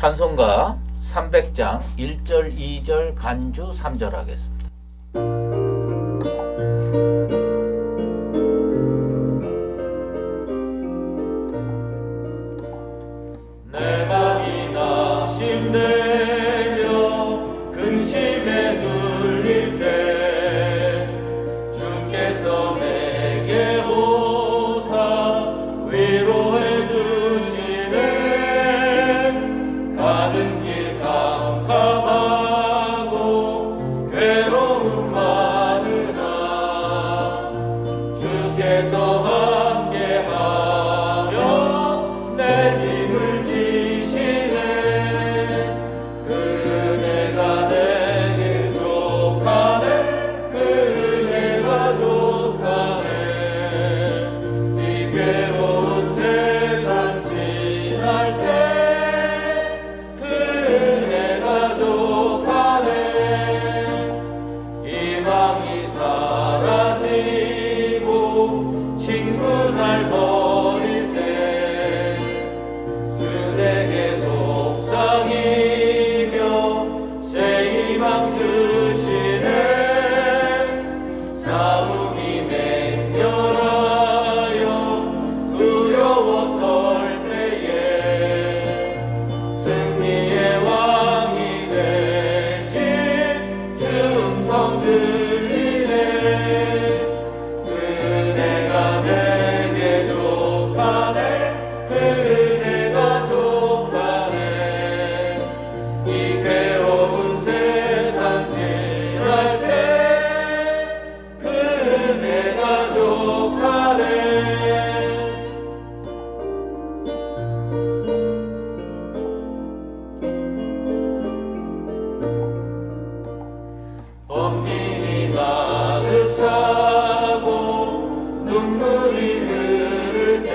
찬송가 300장 1절 2절 간주 3절 하겠습니다. 내 맘이 낙심되며 근심에 눌릴 때 주께서 내게 오사 위로해 주시네. 가는 길 캄캄하고 괴로움 많으나 주께서 함께하며 내 짐을 지시네. 그 은혜가 내게 족하네. 그 은혜가 족하네. 이 괴로운 세상 지날 때 그 은혜가 족하네. 희망이 사라지고 친구 날 버릴 때 주 내게 속상이며 새 희망 주시네. 싸움이 맹렬하여 두려워 떨 때에 승리의 왕이 되신 주 음성 들리네. 그 은혜가 내게 족하네. 그 은혜가 족하네. 이 괴로운 세상 지날 때 그 은혜가 족하네. 번민이 가득차고 눈물이 흐를 때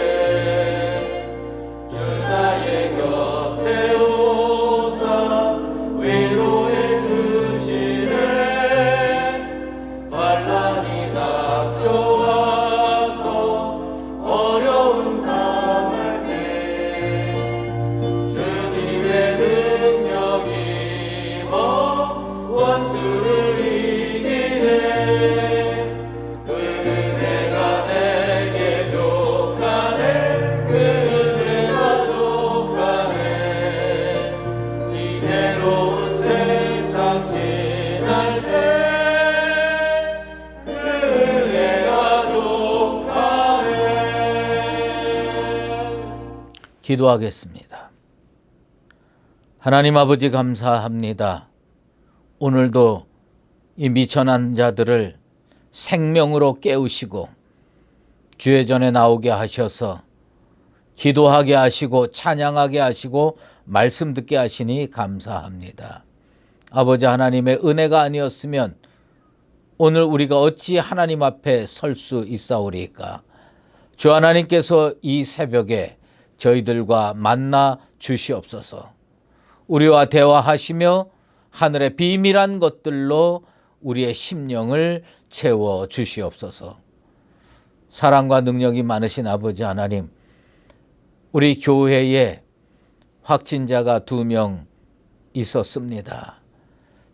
주 나의 곁에 오사 위로해 주시네. 환난이 닥쳐와서 어려움 당할 때 주님의 능력이 원수를 이기네. 그 은혜가 내게 족하네. 그 은혜가 족하네. 이 괴로운 세상 지날 때 그 은혜가 족하네. 기도하겠습니다. 하나님 아버지 감사합니다. 오늘도 이 미천한 자들을 생명으로 깨우시고 주의 전에 나오게 하셔서 기도하게 하시고 찬양하게 하시고 말씀 듣게 하시니 감사합니다. 아버지 하나님의 은혜가 아니었으면 오늘 우리가 어찌 하나님 앞에 설 수 있사오리까? 주 하나님께서 이 새벽에 저희들과 만나 주시옵소서. 우리와 대화하시며 하늘의 비밀한 것들로 우리의 심령을 채워 주시옵소서. 사랑과 능력이 많으신 아버지 하나님, 우리 교회에 확진자가 2명 있었습니다.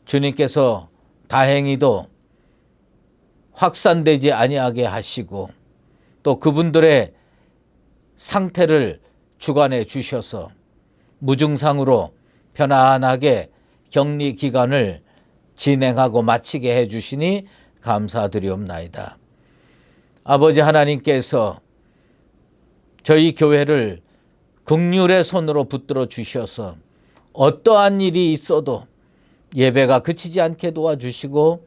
주님께서 다행히도 확산되지 아니하게 하시고 또 그분들의 상태를 주관해 주셔서 무증상으로 편안하게 격리 기간을 진행하고 마치게 해주시니 감사드리옵나이다. 아버지 하나님께서 저희 교회를 긍휼의 손으로 붙들어 주셔서 어떠한 일이 있어도 예배가 그치지 않게 도와주시고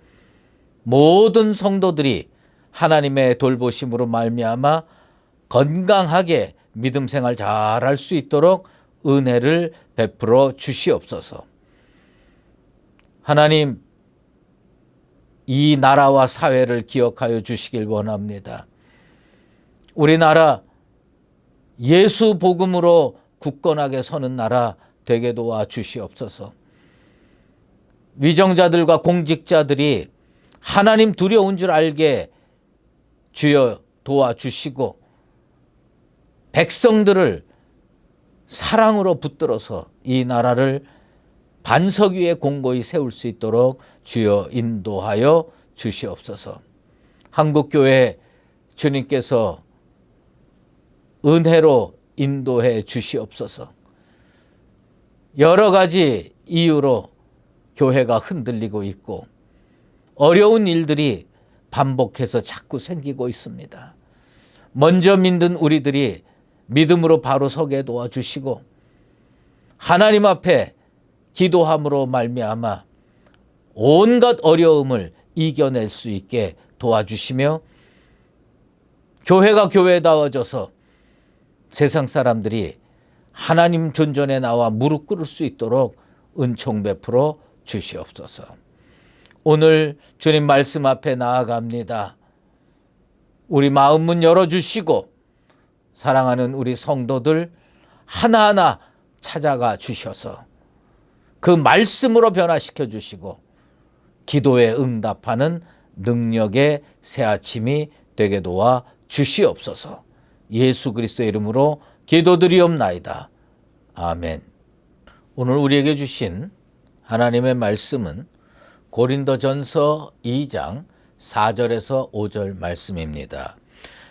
모든 성도들이 하나님의 돌보심으로 말미암아 건강하게 믿음 생활 잘할 수 있도록 은혜를 베풀어 주시옵소서. 하나님, 이 나라와 사회를 기억하여 주시길 원합니다. 우리나라 예수 복음으로 굳건하게 서는 나라 되게 도와 주시옵소서. 위정자들과 공직자들이 하나님 두려운 줄 알게 주여 도와주시고 백성들을 사랑으로 붙들어서 이 나라를 반석 위에 공고히 세울 수 있도록 주여 인도하여 주시옵소서. 한국교회 주님께서 은혜로 인도해 주시옵소서. 여러 가지 이유로 교회가 흔들리고 있고 어려운 일들이 반복해서 자꾸 생기고 있습니다. 먼저 믿는 우리들이 믿음으로 바로 서게 도와주시고 하나님 앞에 기도함으로 말미암아 온갖 어려움을 이겨낼 수 있게 도와주시며 교회가 교회다워져서 세상 사람들이 하나님 존전에 나와 무릎 꿇을 수 있도록 은총 베풀어 주시옵소서. 오늘 주님 말씀 앞에 나아갑니다. 우리 마음 문 열어주시고 사랑하는 우리 성도들 하나하나 찾아가 주셔서 그 말씀으로 변화시켜 주시고 기도에 응답하는 능력의 새아침이 되게 도와 주시옵소서. 예수 그리스도의 이름으로 기도드리옵나이다. 아멘. 오늘 우리에게 주신 하나님의 말씀은 고린도전서 2장 4절에서 5절 말씀입니다.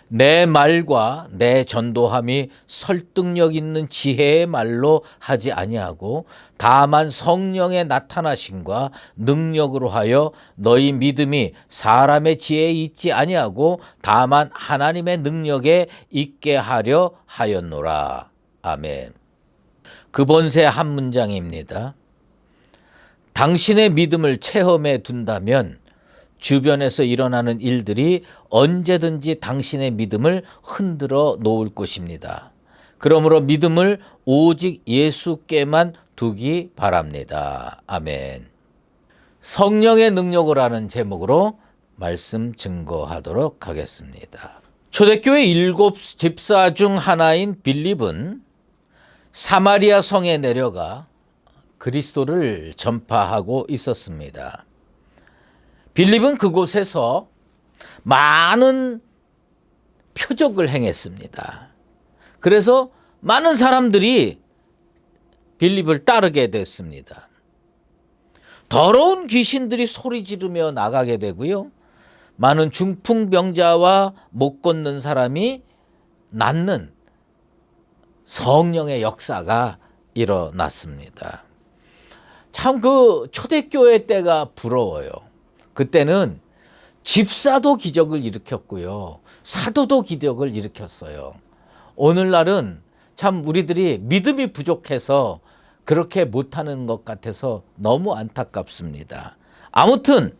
내 말과 내 전도함이 설득력 있는 지혜의 말로 하지 아니하고 다만 성령의 나타나심과 능력으로 하여 너희 믿음이 사람의 지혜에 있지 아니하고 다만 하나님의 능력에 있게 하려 하였노라. 아멘. 근본새 한 문장입니다. 당신의 믿음을 체험해 둔다면 주변에서 일어나는 일들이 언제든지 당신의 믿음을 흔들어 놓을 것입니다. 그러므로 믿음을 오직 예수께만 두기 바랍니다. 아멘. 성령의 능력이라는 제목으로 말씀 증거하도록 하겠습니다. 초대교회 7 집사 중 하나인 빌립은 사마리아 성에 내려가 그리스도를 전파하고 있었습니다. 빌립은 그곳에서 많은 표적을 행했습니다. 그래서 많은 사람들이 빌립을 따르게 됐습니다. 더러운 귀신들이 소리 지르며 나가게 되고요. 많은 중풍병자와 못 걷는 사람이 낫는 성령의 역사가 일어났습니다. 참 그 초대교회 때가 부러워요. 그때는 집사도 기적을 일으켰고요. 사도도 기적을 일으켰어요. 오늘날은 참 우리들이 믿음이 부족해서 그렇게 못하는 것 같아서 너무 안타깝습니다. 아무튼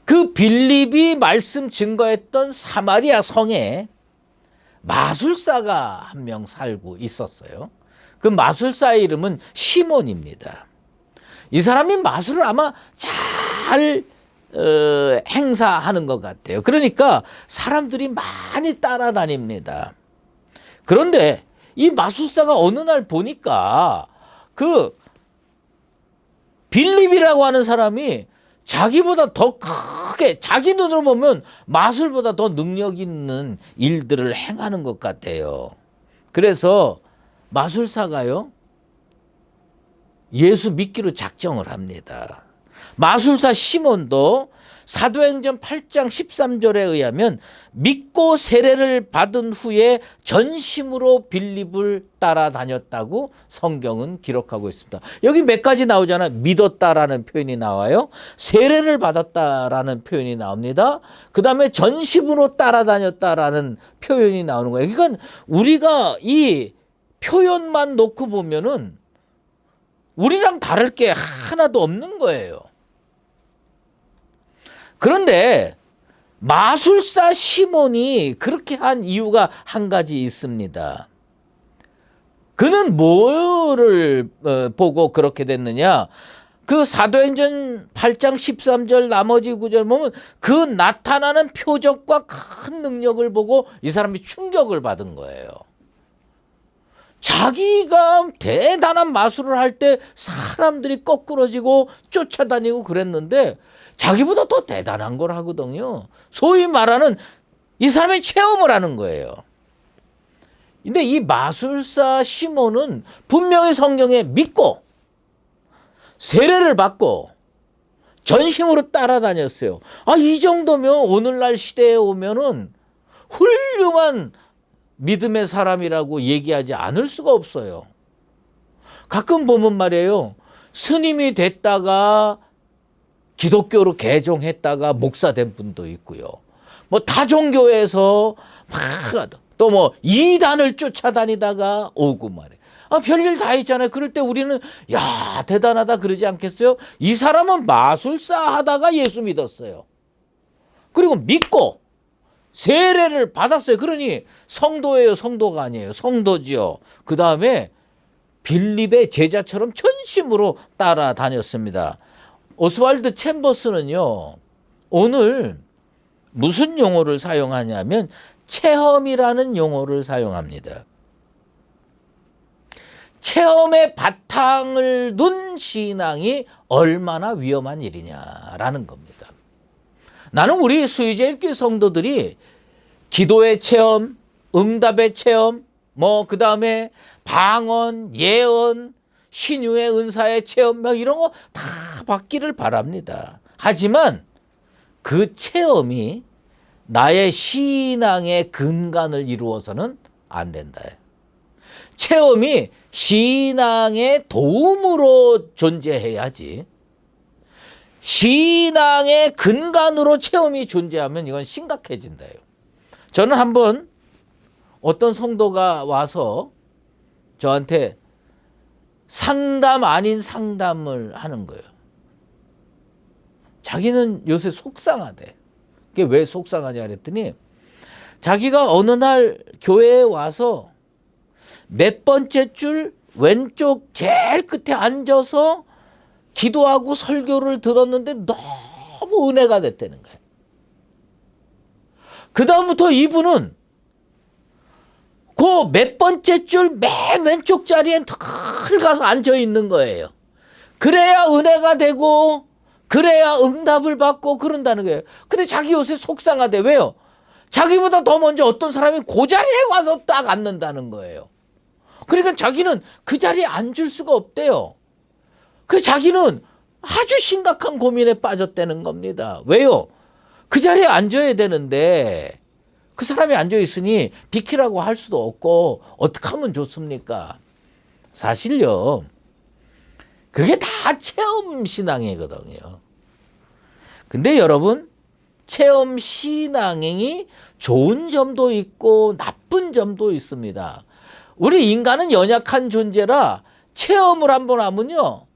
그 빌립이 말씀 증거했던 사마리아 성에 마술사가 한 명 살고 있었어요. 그 마술사의 이름은 시몬입니다. 이 사람이 마술을 아마 잘 행사하는 것 같아요. 그러니까 사람들이 많이 따라다닙니다. 그런데 이 마술사가 어느 날 보니까 그 빌립이라고 하는 사람이 자기보다 더 크게 자기 눈으로 보면 마술보다 더 능력 있는 일들을 행하는 것 같아요. 그래서 마술사가요 예수 믿기로 작정을 합니다. 마술사 시몬도 사도행전 8장 13절에 의하면 믿고 세례를 받은 후에 전심으로 빌립을 따라다녔다고 성경은 기록하고 있습니다. 여기 몇 가지 나오잖아요. 믿었다라는 표현이 나와요. 세례를 받았다라는 표현이 나옵니다. 그 다음에 전심으로 따라다녔다라는 표현이 나오는 거예요. 그러니까 우리가 이 표현만 놓고 보면은 우리랑 다를 게 하나도 없는 거예요. 그런데 마술사 시몬이 그렇게 한 이유가 한 가지 있습니다. 그는 뭐를 보고 그렇게 됐느냐? 그 사도행전 8장 13절 나머지 구절 보면 그 나타나는 표적과 큰 능력을 보고 이 사람이 충격을 받은 거예요. 자기가 대단한 마술을 할 때 사람들이 거꾸러지고 쫓아다니고 그랬는데 자기보다 더 대단한 걸 하거든요. 소위 말하는 이 사람이 체험을 하는 거예요. 근데 이 마술사 시몬은 분명히 성경에 믿고 세례를 받고 전심으로 따라다녔어요. 이 정도면 오늘날 시대에 오면은 훌륭한 믿음의 사람이라고 얘기하지 않을 수가 없어요. 가끔 보면 말이에요. 스님이 됐다가 기독교로 개종했다가 목사 된 분도 있고요. 뭐 다종교에서 막 또 뭐 이단을 쫓아다니다가 오고 말이에요. 별일 다 있잖아요. 그럴 때 우리는 야 대단하다 그러지 않겠어요? 이 사람은 마술사 하다가 예수 믿었어요. 그리고 믿고 세례를 받았어요. 그러니 성도예요, 성도가 아니에요. 성도지요. 그 다음에 빌립의 제자처럼 전심으로 따라다녔습니다. 오스왈드 챔버스는요, 오늘 무슨 용어를 사용하냐면 체험이라는 용어를 사용합니다. 체험의 바탕을 둔 신앙이 얼마나 위험한 일이냐라는 겁니다. 나는 우리 수유제 성도들이 기도의 체험, 응답의 체험, 그 다음에 방언, 예언, 신유의 은사의 체험, 이런 거 다 받기를 바랍니다. 하지만 그 체험이 나의 신앙의 근간을 이루어서는 안 된다. 체험이 신앙의 도움으로 존재해야지. 신앙의 근간으로 체험이 존재하면 이건 심각해진다요. 저는 한번 어떤 성도가 와서 저한테 상담 아닌 상담을 하는 거예요. 자기는 요새 속상하대. 그게 왜 속상하냐 그랬더니 자기가 어느 날 교회에 와서 몇 번째 줄 왼쪽 제일 끝에 앉아서 기도하고 설교를 들었는데 너무 은혜가 됐다는 거예요. 그 다음부터 이분은 그 몇 번째 줄 맨 왼쪽 자리에 늘 가서 앉아 있는 거예요. 그래야 은혜가 되고 그래야 응답을 받고 그런다는 거예요. 근데 자기 요새 속상하대. 왜요? 자기보다 더 먼저 어떤 사람이 그 자리에 와서 딱 앉는다는 거예요. 그러니까 자기는 그 자리에 앉을 수가 없대요. 그 자기는 아주 심각한 고민에 빠졌다는 겁니다. 왜요? 그 자리에 앉아야 되는데 그 사람이 앉아 있으니 비키라고 할 수도 없고 어떻게 하면 좋습니까? 사실요. 그게 다 체험 신앙이거든요. 근데 여러분, 체험 신앙이 좋은 점도 있고 나쁜 점도 있습니다. 우리 인간은 연약한 존재라 체험을 한번 하면요.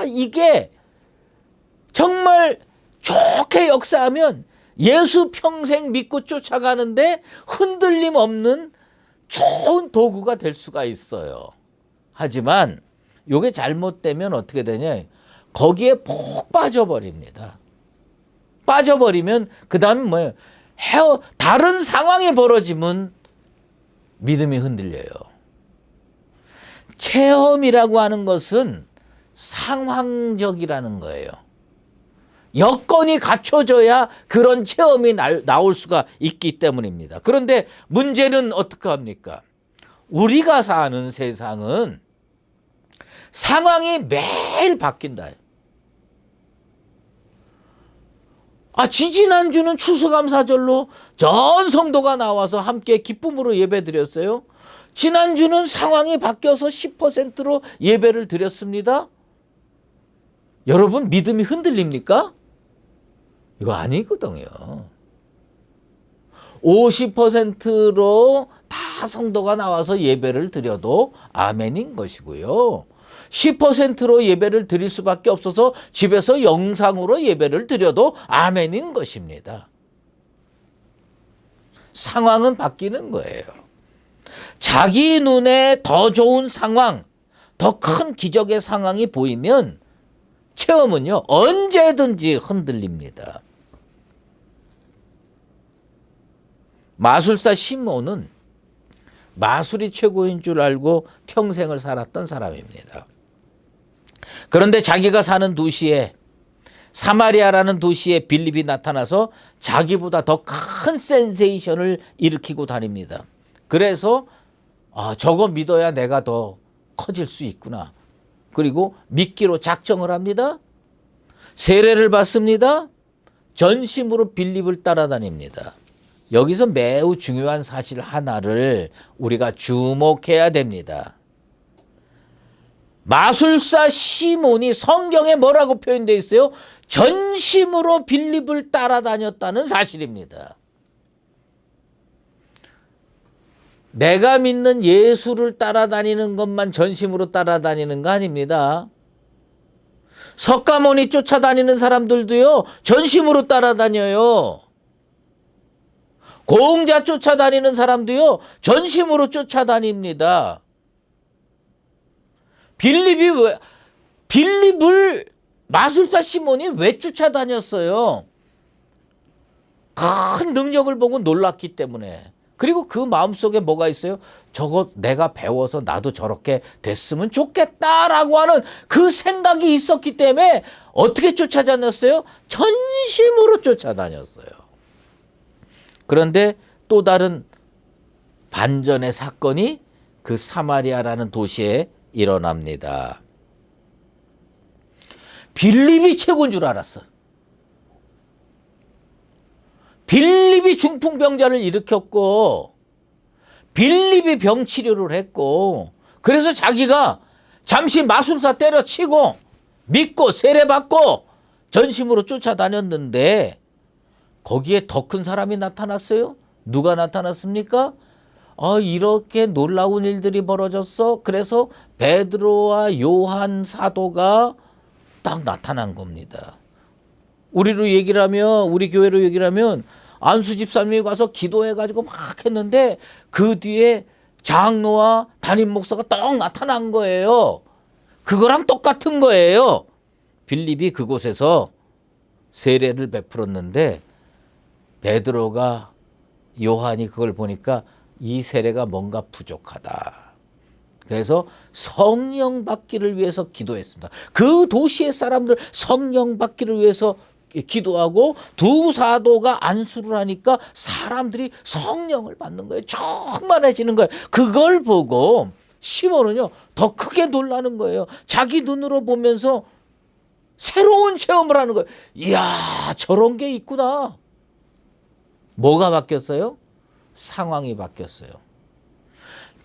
이게 정말 좋게 역사하면 예수 평생 믿고 쫓아가는데 흔들림 없는 좋은 도구가 될 수가 있어요. 하지만 이게 잘못되면 어떻게 되냐? 거기에 폭 빠져버립니다. 빠져버리면 그 다음에 뭐예요? 다른 상황이 벌어지면 믿음이 흔들려요. 체험이라고 하는 것은 상황적이라는 거예요. 여건이 갖춰져야 그런 체험이 나올 수가 있기 때문입니다. 그런데 문제는 어떻게 합니까? 우리가 사는 세상은 상황이 매일 바뀐다. 지지난주는 추수감사절로 전 성도가 나와서 함께 기쁨으로 예배 드렸어요. 지난주는 상황이 바뀌어서 10%로 예배를 드렸습니다. 여러분 믿음이 흔들립니까? 이거 아니거든요. 50%로 다 성도가 나와서 예배를 드려도 아멘인 것이고요. 10%로 예배를 드릴 수밖에 없어서 집에서 영상으로 예배를 드려도 아멘인 것입니다. 상황은 바뀌는 거예요. 자기 눈에 더 좋은 상황, 더 큰 기적의 상황이 보이면 체험은요, 언제든지 흔들립니다. 마술사 시몬은 마술이 최고인 줄 알고 평생을 살았던 사람입니다. 그런데 자기가 사는 도시에, 사마리아라는 도시에 빌립이 나타나서 자기보다 더 큰 센세이션을 일으키고 다닙니다. 그래서 저거 믿어야 내가 더 커질 수 있구나. 그리고 믿기로 작정을 합니다. 세례를 받습니다. 전심으로 빌립을 따라다닙니다. 여기서 매우 중요한 사실 하나를 우리가 주목해야 됩니다. 마술사 시몬이 성경에 뭐라고 표현되어 있어요? 전심으로 빌립을 따라다녔다는 사실입니다. 내가 믿는 예수를 따라다니는 것만 전심으로 따라다니는 거 아닙니다. 석가모니 쫓아다니는 사람들도요, 전심으로 따라다녀요. 공자 쫓아다니는 사람도요, 전심으로 쫓아다닙니다. 빌립을 마술사 시몬이 왜 쫓아다녔어요? 큰 능력을 보고 놀랐기 때문에. 그리고 그 마음속에 뭐가 있어요? 저거 내가 배워서 나도 저렇게 됐으면 좋겠다라고 하는 그 생각이 있었기 때문에 어떻게 쫓아다녔어요? 전심으로 쫓아다녔어요. 그런데 또 다른 반전의 사건이 그 사마리아라는 도시에 일어납니다. 빌립이 최고인 줄 알았어. 빌립이 중풍병자를 일으켰고 빌립이 병치료를 했고 그래서 자기가 잠시 마술사 때려치고 믿고 세례받고 전심으로 쫓아다녔는데 거기에 더 큰 사람이 나타났어요. 누가 나타났습니까? 이렇게 놀라운 일들이 벌어졌어. 그래서 베드로와 요한 사도가 딱 나타난 겁니다. 우리로 얘기를 하면, 우리 교회로 얘기를 하면 안수 집사님이 가서 기도해가지고 막 했는데 그 뒤에 장로와 담임 목사가 딱 나타난 거예요. 그거랑 똑같은 거예요. 빌립이 그곳에서 세례를 베풀었는데 베드로가 요한이 그걸 보니까 이 세례가 뭔가 부족하다. 그래서 성령 받기를 위해서 기도했습니다. 그 도시의 사람들 성령 받기를 위해서 기도하고 두 사도가 안수를 하니까 사람들이 성령을 받는 거예요. 충만해지는 거예요. 그걸 보고 시몬은요 더 크게 놀라는 거예요. 자기 눈으로 보면서 새로운 체험을 하는 거예요. 이야, 저런 게 있구나. 뭐가 바뀌었어요? 상황이 바뀌었어요.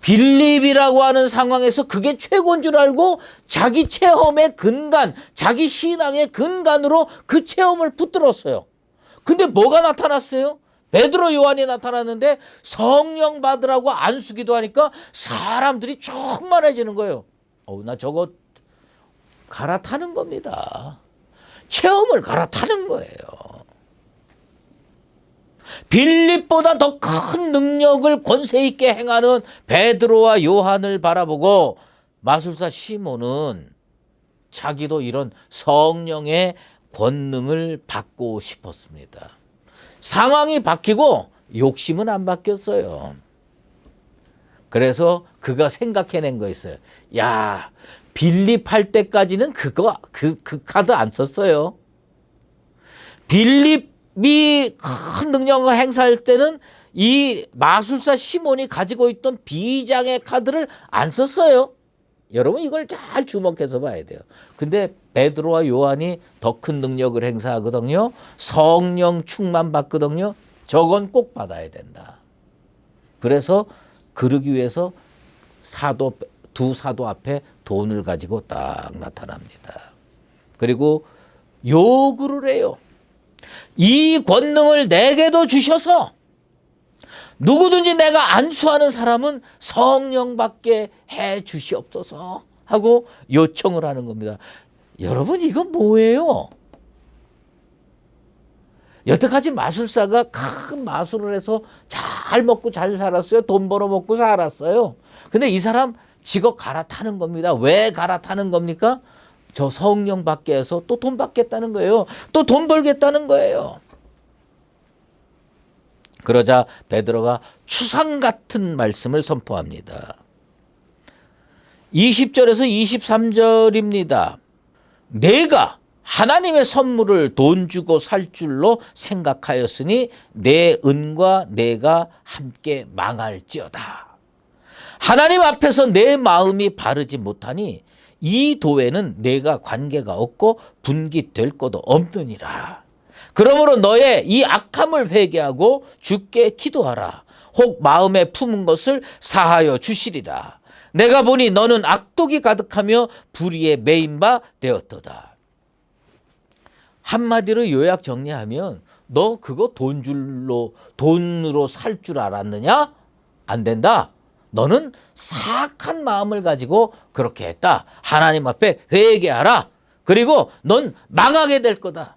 빌립이라고 하는 상황에서 그게 최고인 줄 알고 자기 체험의 근간, 자기 신앙의 근간으로 그 체험을 붙들었어요. 근데 뭐가 나타났어요? 베드로 요한이 나타났는데 성령 받으라고 안수기도 하니까 사람들이 충만해지는 거예요. 나 저거 갈아타는 겁니다. 체험을 갈아타는 거예요. 빌립보다 더 큰 능력을 권세 있게 행하는 베드로와 요한을 바라보고 마술사 시몬은 자기도 이런 성령의 권능을 받고 싶었습니다. 상황이 바뀌고 욕심은 안 바뀌었어요. 그래서 그가 생각해낸 거 있어요. 야, 빌립 할 때까지는 그 카드 안 썼어요. 빌립이 큰 능력을 행사할 때는 이 마술사 시몬이 가지고 있던 비장의 카드를 안 썼어요. 여러분 이걸 잘 주목해서 봐야 돼요. 근데 베드로와 요한이 더 큰 능력을 행사하거든요. 성령 충만 받거든요. 저건 꼭 받아야 된다. 그래서 그러기 위해서 두 사도 앞에 돈을 가지고 딱 나타납니다. 그리고 요구를 해요. 이 권능을 내게도 주셔서 누구든지 내가 안수하는 사람은 성령 받게 해 주시옵소서 하고 요청을 하는 겁니다. 여러분 이건 뭐예요? 여태까지 마술사가 큰 마술을 해서 잘 먹고 잘 살았어요. 돈 벌어 먹고 살았어요. 근데 이 사람 직업 갈아타는 겁니다. 왜 갈아타는 겁니까? 저 성령 받게 해서 또 돈 받겠다는 거예요. 또 돈 벌겠다는 거예요. 그러자 베드로가 추상 같은 말씀을 선포합니다. 20절에서 23절입니다. 내가 하나님의 선물을 돈 주고 살 줄로 생각하였으니 내 은과 내가 함께 망할지어다. 하나님 앞에서 내 마음이 바르지 못하니 이 도에는 내가 관계가 없고 분깃될 것도 없느니라. 그러므로 너의 이 악함을 회개하고 주께 기도하라. 혹 마음에 품은 것을 사하여 주시리라. 내가 보니 너는 악독이 가득하며 불의에 매인 바 되었도다. 한마디로 요약 정리하면 너 그거 돈으로 살 줄 알았느냐? 안 된다. 너는 사악한 마음을 가지고 그렇게 했다. 하나님 앞에 회개하라. 그리고 넌 망하게 될 거다.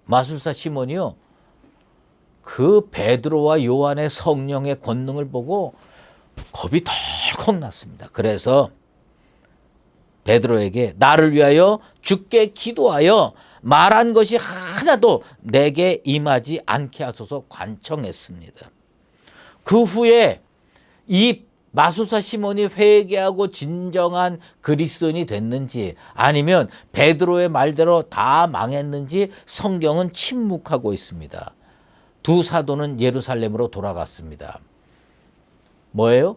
마술사 시몬이요, 그 베드로와 요한의 성령의 권능을 보고 겁이 덜컥 났습니다. 그래서 베드로에게 나를 위하여 주께 기도하여 말한 것이 하나도 내게 임하지 않게 하소서 간청했습니다. 그 후에 이 마술사 시몬이 회개하고 진정한 그리스도인이 됐는지 아니면 베드로의 말대로 다 망했는지 성경은 침묵하고 있습니다. 두 사도는 예루살렘으로 돌아갔습니다. 뭐예요?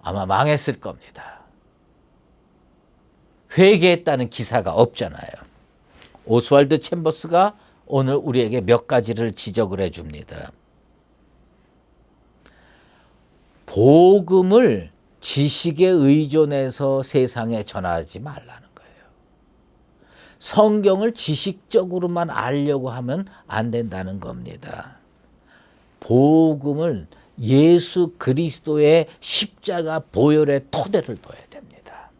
아마 망했을 겁니다. 회개했다는 기사가 없잖아요. 오스왈드 챔버스가 오늘 우리에게 몇 가지를 지적을 해줍니다. 복음을 지식에 의존해서 세상에 전하지 말라는 거예요. 성경을 지식적으로만 알려고 하면 안 된다는 겁니다. 복음을 예수 그리스도의 십자가 보혈의 토대를 둬야 됩니다.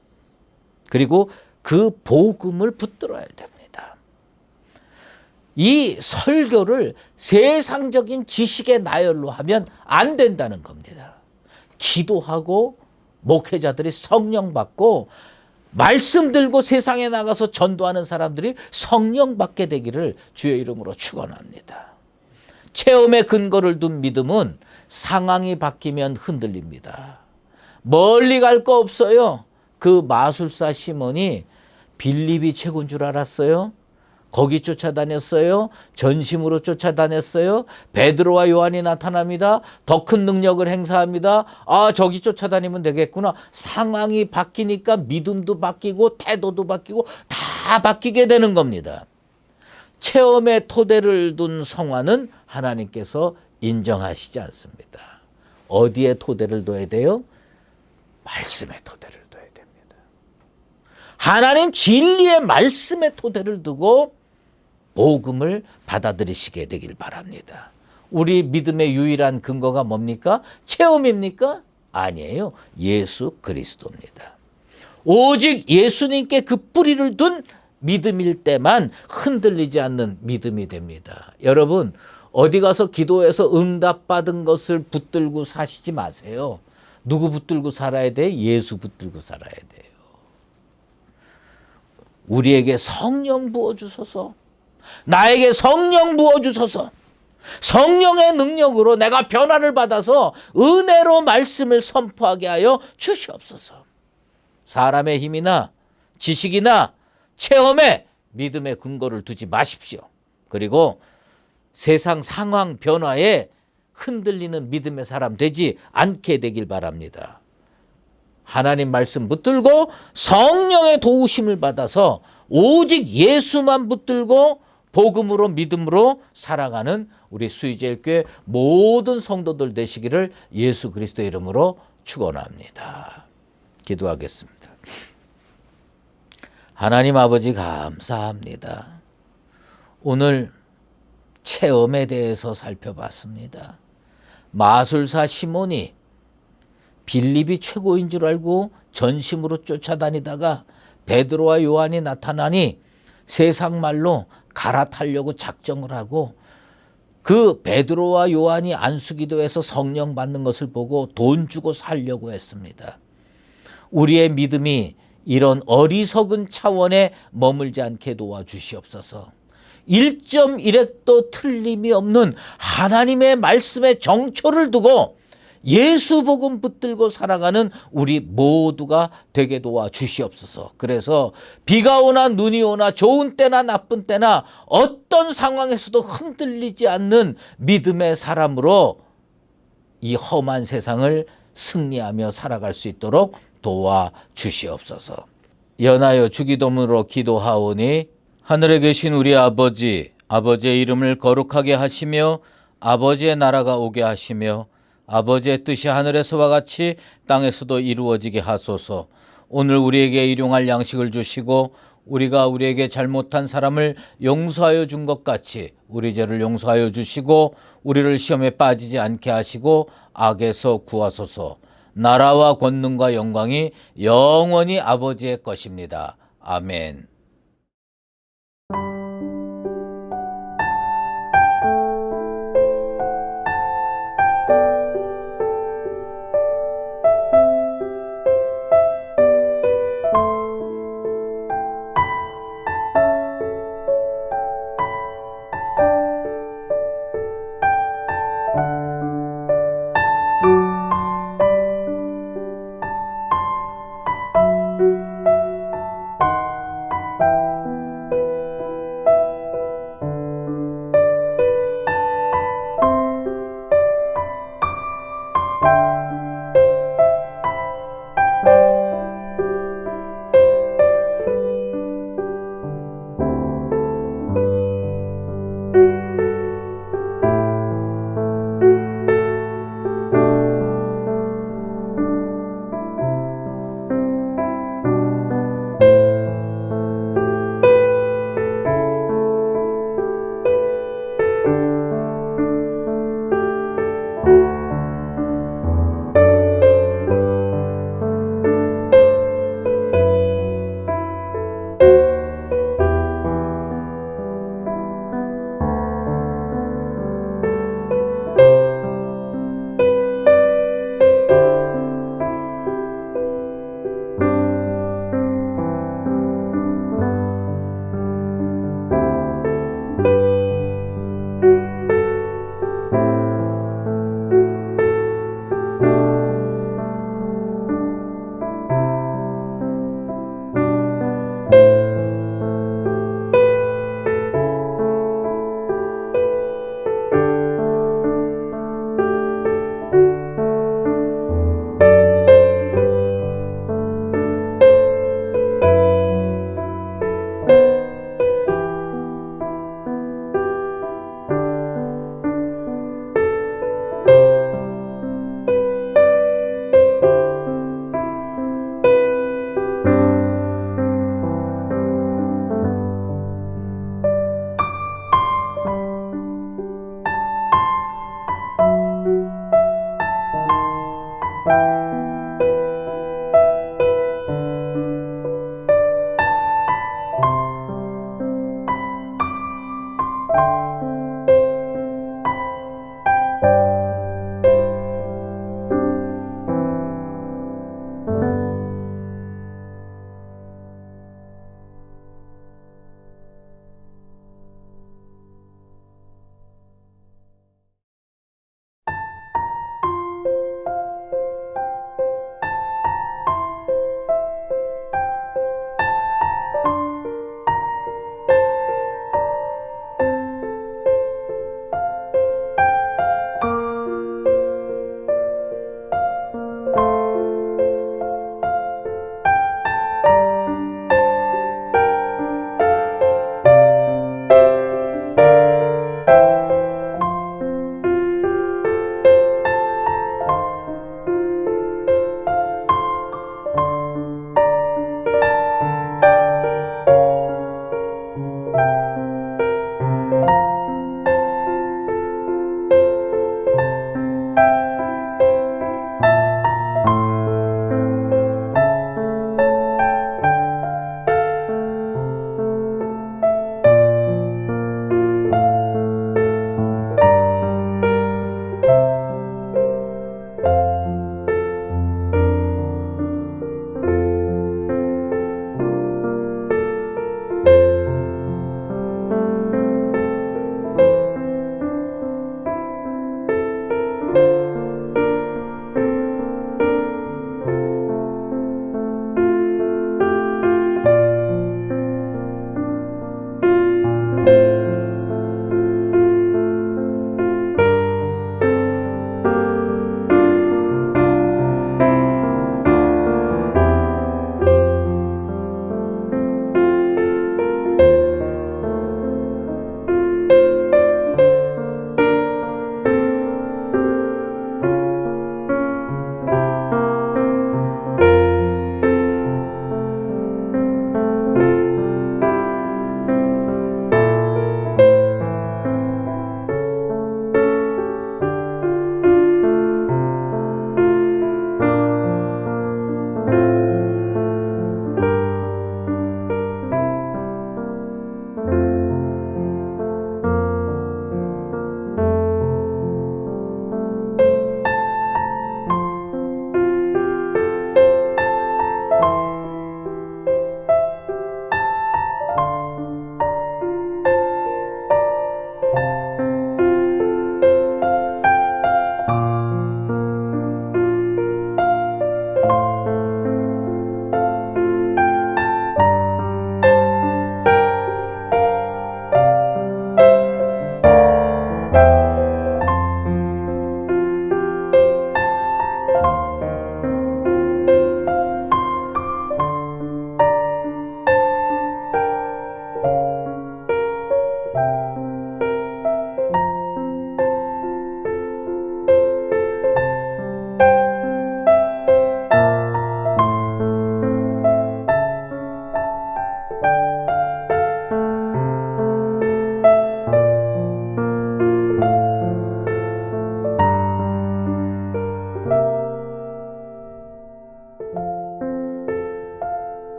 그리고 그 복음을 붙들어야 됩니다. 이 설교를 세상적인 지식의 나열로 하면 안 된다는 겁니다. 기도하고 목회자들이 성령 받고 말씀 들고 세상에 나가서 전도하는 사람들이 성령 받게 되기를 주의 이름으로 축원합니다. 체험의 근거를 둔 믿음은 상황이 바뀌면 흔들립니다. 멀리 갈 거 없어요. 그 마술사 시몬이 빌립이 최고인 줄 알았어요. 거기 쫓아다녔어요. 전심으로 쫓아다녔어요. 베드로와 요한이 나타납니다. 더 큰 능력을 행사합니다. 아, 저기 쫓아다니면 되겠구나. 상황이 바뀌니까 믿음도 바뀌고 태도도 바뀌고 다 바뀌게 되는 겁니다. 체험의 토대를 둔 성화는 하나님께서 인정하시지 않습니다. 어디에 토대를 둬야 돼요? 말씀의 토대를 둬야 됩니다. 하나님 진리의 말씀의 토대를 두고 복음을 받아들이시게 되길 바랍니다. 우리 믿음의 유일한 근거가 뭡니까? 체험입니까? 아니에요. 예수 그리스도입니다. 오직 예수님께 그 뿌리를 둔 믿음일 때만 흔들리지 않는 믿음이 됩니다. 여러분, 어디 가서 기도해서 응답받은 것을 붙들고 사시지 마세요. 누구 붙들고 살아야 돼? 예수 붙들고 살아야 돼요. 우리에게 성령 부어주소서. 나에게 성령 부어주소서. 성령의 능력으로 내가 변화를 받아서 은혜로 말씀을 선포하게 하여 주시옵소서. 사람의 힘이나 지식이나 체험에 믿음의 근거를 두지 마십시오. 그리고 세상 상황 변화에 흔들리는 믿음의 사람 되지 않게 되길 바랍니다. 하나님 말씀 붙들고 성령의 도우심을 받아서 오직 예수만 붙들고 복음으로 믿음으로 살아가는 우리 수의제일교회 모든 성도들 되시기를 예수 그리스도 이름으로 축원합니다. 기도하겠습니다. 하나님 아버지 감사합니다. 오늘 체험에 대해서 살펴봤습니다. 마술사 시몬이 빌립이 최고인 줄 알고 전심으로 쫓아다니다가 베드로와 요한이 나타나니 세상 말로 갈아타려고 작정을 하고 그 베드로와 요한이 안수기도에서 성령 받는 것을 보고 돈 주고 살려고 했습니다. 우리의 믿음이 이런 어리석은 차원에 머물지 않게 도와주시옵소서. 1.1획도 틀림이 없는 하나님의 말씀에 정초를 두고 예수 복음 붙들고 살아가는 우리 모두가 되게 도와 주시옵소서. 그래서 비가 오나 눈이 오나 좋은 때나 나쁜 때나 어떤 상황에서도 흔들리지 않는 믿음의 사람으로 이 험한 세상을 승리하며 살아갈 수 있도록 도와 주시옵소서. 연하여 주기도문으로 기도하오니 하늘에 계신 우리 아버지, 아버지의 이름을 거룩하게 하시며 아버지의 나라가 오게 하시며 아버지의 뜻이 하늘에서와 같이 땅에서도 이루어지게 하소서. 오늘 우리에게 일용할 양식을 주시고 우리가 우리에게 잘못한 사람을 용서하여 준 것 같이 우리 죄를 용서하여 주시고 우리를 시험에 빠지지 않게 하시고 악에서 구하소서. 나라와 권능과 영광이 영원히 아버지의 것입니다. 아멘.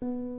네.